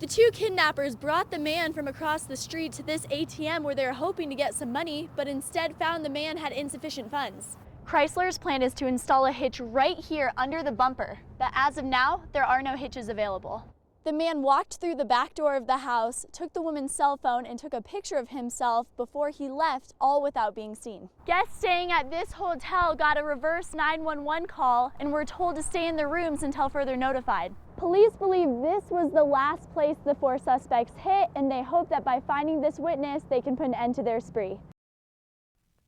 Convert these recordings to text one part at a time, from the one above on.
The two kidnappers brought the man from across the street to this ATM where they were hoping to get some money, but instead found the man had insufficient funds. Chrysler's plan is to install a hitch right here under the bumper, but as of now, there are no hitches available. The man walked through the back door of the house, took the woman's cell phone, and took a picture of himself before he left, all without being seen. Guests staying at this hotel got a reverse 911 call and were told to stay in their rooms until further notified. Police believe this was the last place the four suspects hit, and they hope that by finding this witness, they can put an end to their spree.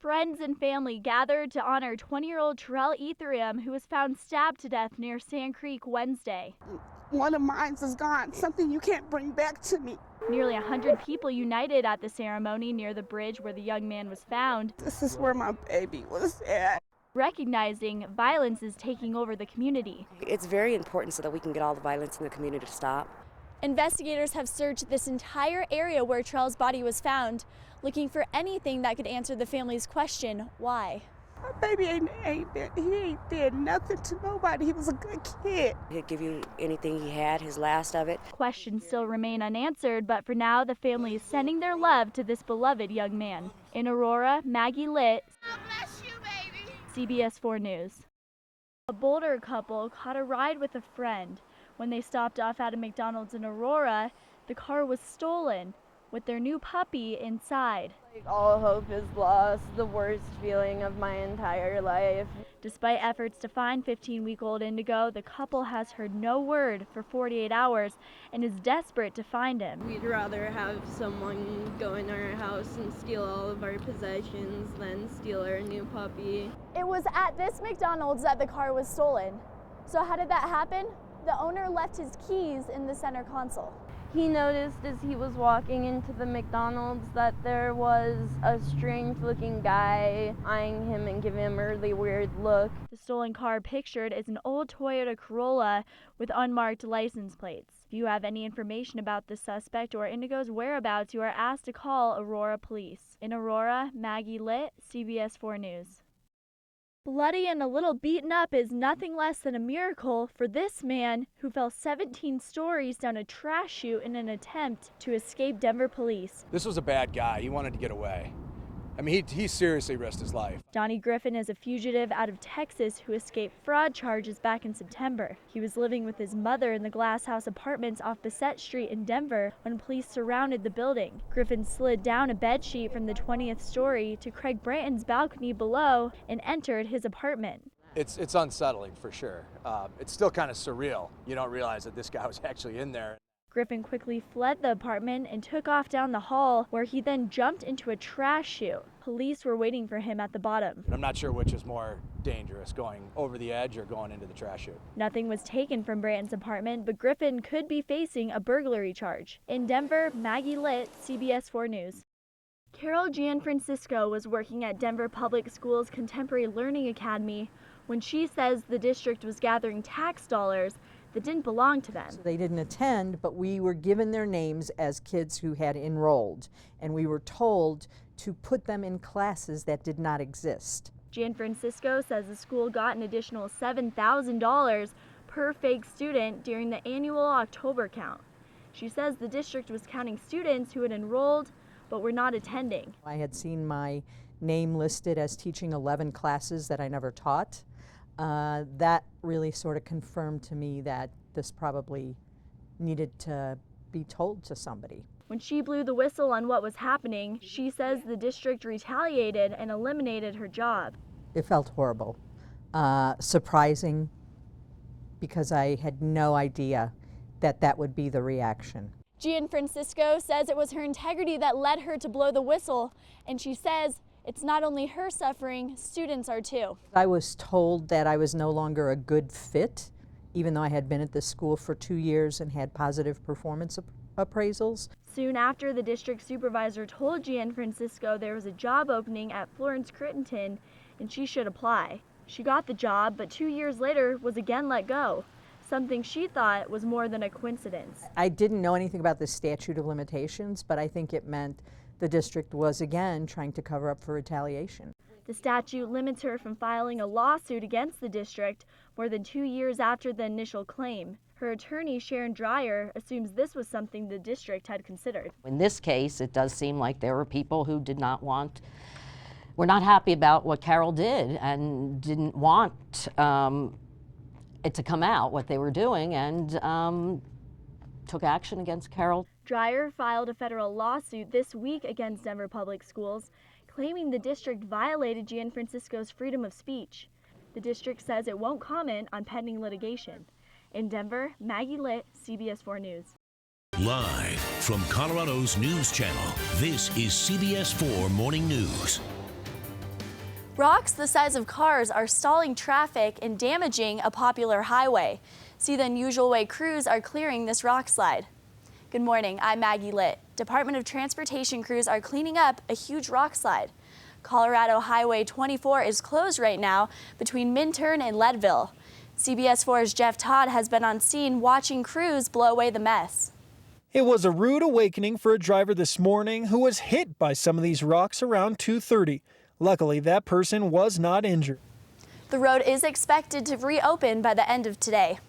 Friends and family gathered to honor 20-year-old Terrell Ethereum, who was found stabbed to death near Sand Creek Wednesday. One of mine is gone, something you can't bring back to me. Nearly 100 people united at the ceremony near the bridge where the young man was found. This is where my baby was at. Recognizing violence is taking over the community. It's very important so that we can get all the violence in the community to stop. Investigators have searched this entire area where Terrell's body was found, looking for anything that could answer the family's question, why? My baby he ain't did nothing to nobody. He was a good kid. He'd give you anything he had, his last of it. Questions still remain unanswered, but for now, the family is sending their love to this beloved young man. In Aurora, Maggie Litt, God bless you, baby. CBS 4 News. A Boulder couple caught a ride with a friend. When they stopped off at a McDonald's in Aurora, the car was stolen, with their new puppy inside. All hope is lost, the worst feeling of my entire life. Despite efforts to find 15-week-old Indigo, the couple has heard no word for 48 hours and is desperate to find him. We'd rather have someone go in our house and steal all of our possessions than steal our new puppy. It was at this McDonald's that the car was stolen. So how did that happen? The owner left his keys in the center console. He noticed as he was walking into the McDonald's that there was a strange-looking guy eyeing him and giving him a really weird look. The stolen car pictured is an old Toyota Corolla with unmarked license plates. If you have any information about the suspect or Indigo's whereabouts, you are asked to call Aurora Police. In Aurora, Maggie Litt, CBS 4 News. Bloody and a little beaten up is nothing less than a miracle for this man who fell 17 stories down a trash chute in an attempt to escape Denver police. This was a bad guy. He wanted to get away. I mean, he seriously risked his life. Donnie Griffin is a fugitive out of Texas who escaped fraud charges back in September. He was living with his mother in the Glass House Apartments off Bassett Street in Denver when police surrounded the building. Griffin slid down a bedsheet from the 20th story to Craig Branton's balcony below and entered his apartment. It's unsettling for sure. It's still kind of surreal. You don't realize that this guy was actually in there. Griffin quickly fled the apartment and took off down the hall, where he then jumped into a trash chute. Police were waiting for him at the bottom. I'm not sure which is more dangerous, going over the edge or going into the trash chute. Nothing was taken from Branton's apartment, but Griffin could be facing a burglary charge. In Denver, Maggie Litt, CBS 4 News. Carol Gianfrancisco was working at Denver Public Schools Contemporary Learning Academy when she says the district was gathering tax dollars that didn't belong to them. So they didn't attend, but we were given their names as kids who had enrolled, and we were told to put them in classes that did not exist. Gianfrancisco says the school got an additional $7,000 per fake student during the annual October count. She says the district was counting students who had enrolled but were not attending. I had seen my name listed as teaching 11 classes that I never taught. That really sort of confirmed to me that this probably needed to be told to somebody. When she blew the whistle on what was happening, she says the district retaliated and eliminated her job. It felt horrible, surprising, because I had no idea that that would be the reaction. Gianfrancisco says it was her integrity that led her to blow the whistle, and she says it's not only her suffering, students are too. I was told that I was no longer a good fit, even though I had been at this school for 2 years and had positive performance appraisals. Soon after, the district supervisor told Gianfrancisco there was a job opening at Florence Crittenton and she should apply. She got the job, but 2 years later was again let go, something she thought was more than a coincidence. I didn't know anything about the statute of limitations, but I think it meant the district was again trying to cover up for retaliation. The statute limits her from filing a lawsuit against the district more than 2 years after the initial claim. Her attorney, Sharon Dreyer, assumes this was something the district had considered. In this case, it does seem like there were people who were not happy about what Carol did and didn't want it to come out, what they were doing, and took action against Carol. Dreyer filed a federal lawsuit this week against Denver Public Schools, claiming the district violated Gianfrancisco's freedom of speech. The district says it won't comment on pending litigation. In Denver, Maggie Litt, CBS 4 News. Live from Colorado's News Channel, this is CBS 4 Morning News. Rocks the size of cars are stalling traffic and damaging a popular highway. See the unusual way crews are clearing this rock slide. Good morning, I'm Maggie Litt. Department of Transportation crews are cleaning up a huge rock slide. Colorado Highway 24 is closed right now between Minturn and Leadville. CBS 4's Jeff Todd has been on scene watching crews blow away the mess. It was a rude awakening for a driver this morning who was hit by some of these rocks around 2:30. Luckily, that person was not injured. The road is expected to reopen by the end of today.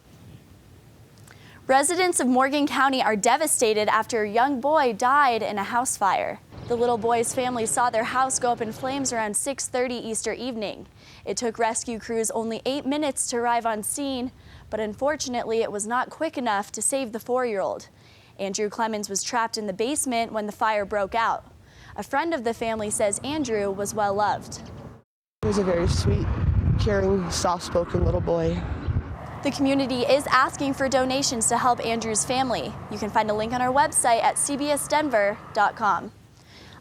Residents of Morgan County are devastated after a young boy died in a house fire. The little boy's family saw their house go up in flames around 6:30 Easter evening. It took rescue crews only 8 minutes to arrive on scene, but unfortunately it was not quick enough to save the 4-year-old. Andrew Clemens was trapped in the basement when the fire broke out. A friend of the family says Andrew was well loved. He was a very sweet, caring, soft-spoken little boy. The community is asking for donations to help Andrew's family. You can find a link on our website at cbsdenver.com.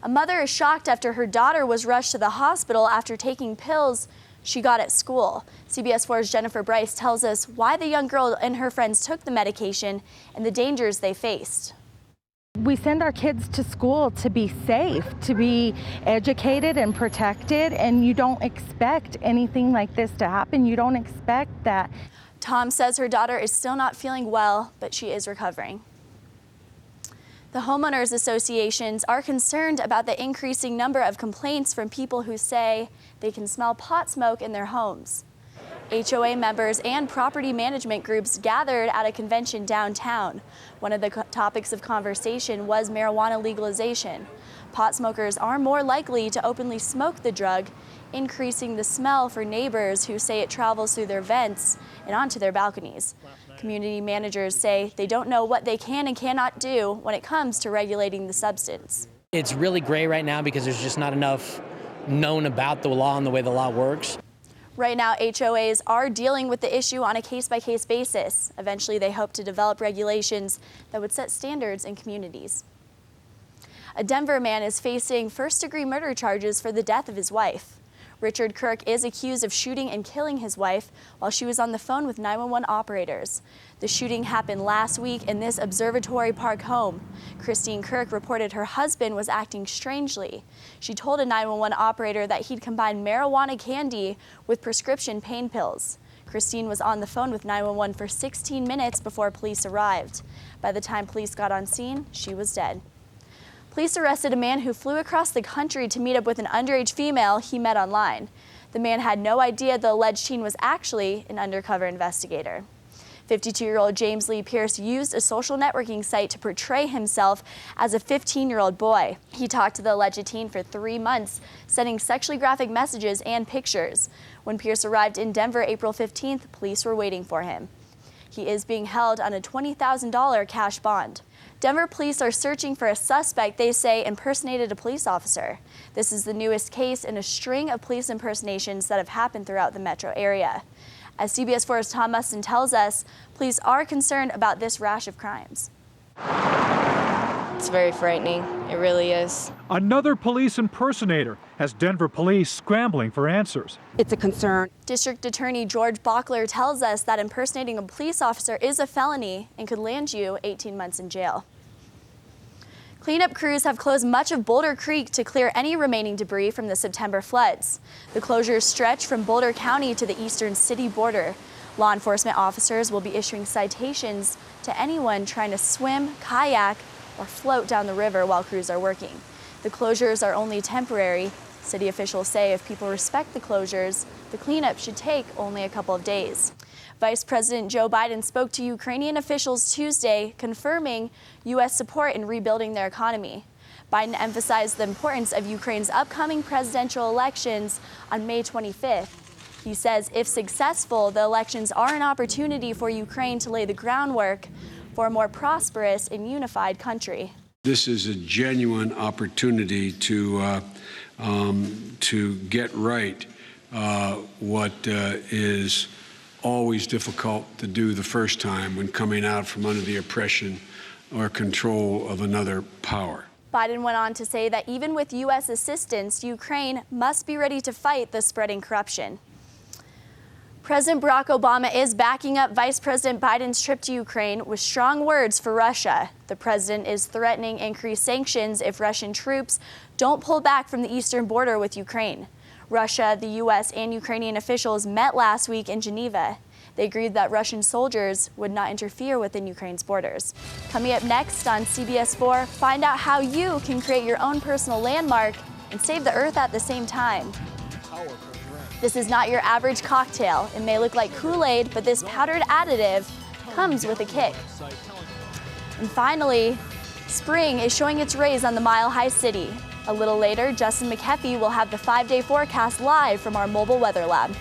A mother is shocked after her daughter was rushed to the hospital after taking pills she got at school. CBS 4's Jennifer Bryce tells us why the young girl and her friends took the medication and the dangers they faced. We send our kids to school to be safe, to be educated and protected, and you don't expect anything like this to happen. You don't expect that. Tom says her daughter is still not feeling well, but she is recovering. The homeowners associations are concerned about the increasing number of complaints from people who say they can smell pot smoke in their homes. HOA members and property management groups gathered at a convention downtown. One of the topics of conversation was marijuana legalization. Pot smokers are more likely to openly smoke the drug, increasing the smell for neighbors who say it travels through their vents and onto their balconies. Community managers say they don't know what they can and cannot do when it comes to regulating the substance. It's really gray right now because there's just not enough known about the law and the way the law works. Right now, HOAs are dealing with the issue on a case-by-case basis. Eventually, they hope to develop regulations that would set standards in communities. A Denver man is facing first-degree murder charges for the death of his wife. Richard Kirk is accused of shooting and killing his wife while she was on the phone with 911 operators. The shooting happened last week in this Observatory Park home. Christine Kirk reported her husband was acting strangely. She told a 911 operator that he'd combined marijuana candy with prescription pain pills. Christine was on the phone with 911 for 16 minutes before police arrived. By the time police got on scene, she was dead. Police arrested a man who flew across the country to meet up with an underage female he met online. The man had no idea the alleged teen was actually an undercover investigator. 52-year-old James Lee Pierce used a social networking site to portray himself as a 15-year-old boy. He talked to the alleged teen for 3 months, sending sexually graphic messages and pictures. When Pierce arrived in Denver April 15th, police were waiting for him. He is being held on a $20,000 cash bond. Denver police are searching for a suspect they say impersonated a police officer. This is the newest case in a string of police impersonations that have happened throughout the metro area. As CBS 4's Tom Mustin tells us, police are concerned about this rash of crimes. It's very frightening. It really is. Another police impersonator has Denver police scrambling for answers. It's a concern. District Attorney George Bachler tells us that impersonating a police officer is a felony and could land you 18 months in jail. Cleanup crews have closed much of Boulder Creek to clear any remaining debris from the September floods. The closures stretch from Boulder County to the eastern city border. Law enforcement officers will be issuing citations to anyone trying to swim, kayak, or float down the river while crews are working. The closures are only temporary. City officials say if people respect the closures, the cleanup should take only a couple of days. Vice President Joe Biden spoke to Ukrainian officials Tuesday, confirming U.S. support in rebuilding their economy. Biden emphasized the importance of Ukraine's upcoming presidential elections on May 25th. He says if successful, the elections are an opportunity for Ukraine to lay the groundwork for a more prosperous and unified country. This is a genuine opportunity to get right what is always difficult to do the first time when coming out from under the oppression or control of another power. Biden went on to say that even with U.S. assistance, Ukraine must be ready to fight the spreading corruption. President Barack Obama is backing up Vice President Biden's trip to Ukraine with strong words for Russia. The president is threatening increased sanctions if Russian troops don't pull back from the eastern border with Ukraine. Russia, the U.S., and Ukrainian officials met last week in Geneva. They agreed that Russian soldiers would not interfere within Ukraine's borders. Coming up next on CBS 4, find out how you can create your own personal landmark and save the earth at the same time. This is not your average cocktail. It may look like Kool-Aid, but this powdered additive comes with a kick. And finally, spring is showing its rays on the Mile High City. A little later, Justin McKeffey will have the 5-day forecast live from our mobile weather lab.